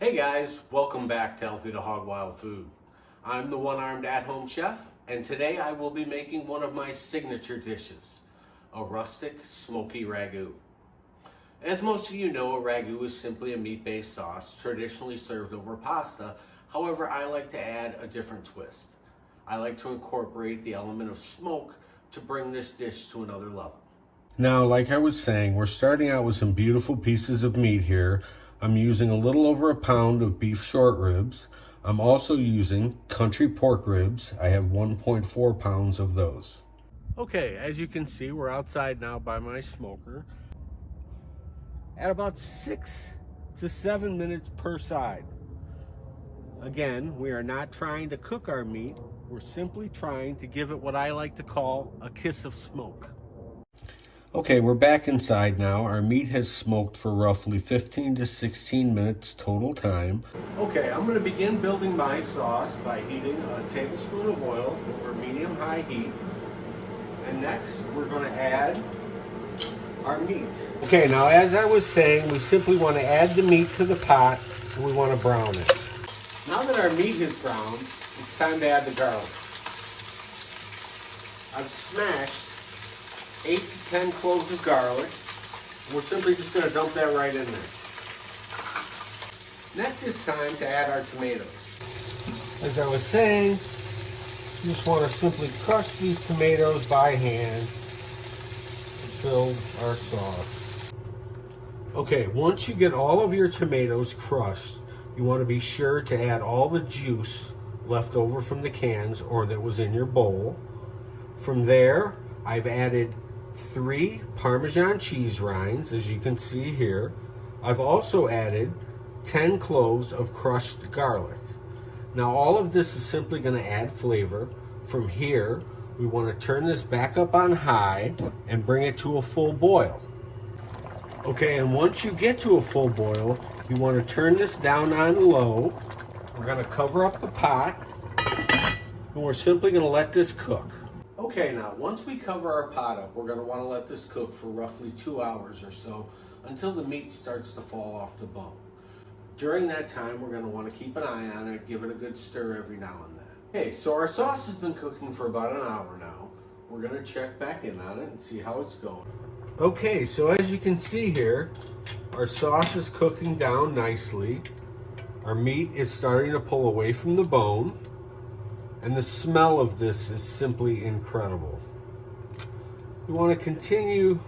Hey guys, welcome back to Healthy to Hog Wild Food. I'm the one-armed at-home chef, and today I will be making one of my signature dishes, a rustic smoky ragu. As most of you know, a ragu is simply a meat-based sauce traditionally served over pasta. However, I like to add a different twist. I like to incorporate the element of smoke to bring this dish to another level. Now, like I was saying, we're starting out with some beautiful pieces of meat here. I'm using a little over a pound of beef short ribs. I'm also using country pork ribs. I have 1.4 pounds of those. Okay, as you can see, we're outside now by my smoker at about 6 to 7 minutes per side. Again, we are not trying to cook our meat. We're simply trying to give it what I like to call a kiss of smoke. Okay, we're back inside now. Our meat has smoked for roughly 15 to 16 minutes total time. Okay, I'm going to begin building my sauce by heating a tablespoon of oil over medium-high heat. And next, we're going to add our meat. Okay, now as I was saying, we simply want to add the meat to the pot and we want to brown it. Now that our meat is browned, it's time to add the garlic. I've smashed 8 to 10 cloves of garlic. We're simply just going to dump that right in there. Next it's time to add our tomatoes. As I was saying, you just want to simply crush these tomatoes by hand to build our sauce. Okay, once you get all of your tomatoes crushed, you want to be sure to add all the juice left over from the cans or that was in your bowl. From there, I've added 3 Parmesan cheese rinds, as you can see here. I've also added 10 cloves of crushed garlic. Now all of this is simply going to add flavor. From here, we want to turn this back up on high and bring it to a full boil. Okay, and once you get to a full boil, you want to turn this down on low. We're going to cover up the pot, and we're simply going to let this cook. Okay, now once we cover our pot up, we're going to want to let this cook for roughly 2 hours or so until the meat starts to fall off the bone. During that time, we're going to want to keep an eye on it, give it a good stir every now and then. Okay, so our sauce has been cooking for about an hour now. We're going to check back in on it and see how it's going. Okay, so as you can see here, our sauce is cooking down nicely. Our meat is starting to pull away from the bone. And the smell of this is simply incredible. You want to continue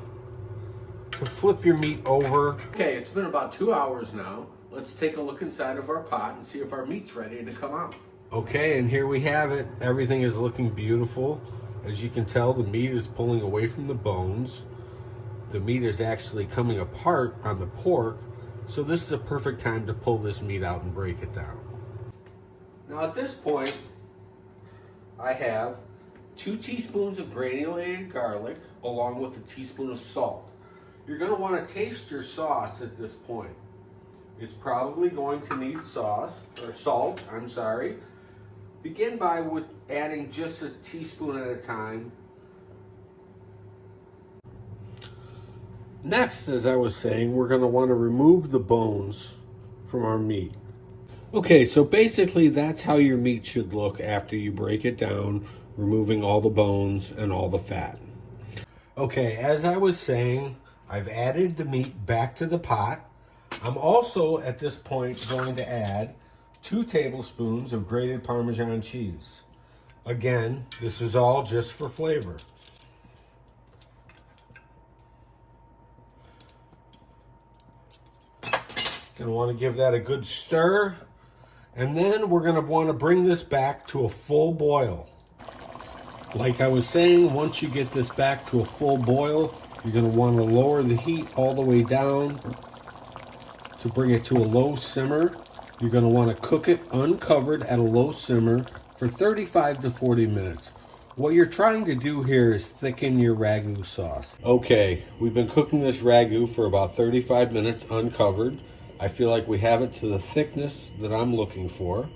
to flip your meat over. Okay, it's been about 2 hours now. Let's take a look inside of our pot and see if our meat's ready to come out. Okay, and here we have it. Everything is looking beautiful. As you can tell, the meat is pulling away from the bones. The meat is actually coming apart on the pork. So this is a perfect time to pull this meat out and break it down. Now at this point, I have 2 teaspoons of granulated garlic along with a teaspoon of salt. You're going to want to taste your sauce at this point. It's probably going to need salt. Begin by adding just a teaspoon at a time. Next, as I was saying, we're going to want to remove the bones from our meat. Okay, so basically that's how your meat should look after you break it down, removing all the bones and all the fat. Okay, as I was saying, I've added the meat back to the pot. I'm also at this point going to add 2 tablespoons of grated Parmesan cheese. Again, this is all just for flavor. Gonna want to give that a good stir. And then we're going to want to bring this back to a full boil. Like I was saying, once you get this back to a full boil, you're going to want to lower the heat all the way down to bring it to a low simmer. You're going to want to cook it uncovered at a low simmer for 35 to 40 minutes. What you're trying to do here is thicken your ragu sauce. Okay, we've been cooking this ragu for about 35 minutes uncovered. I feel like we have it to the thickness that I'm looking for.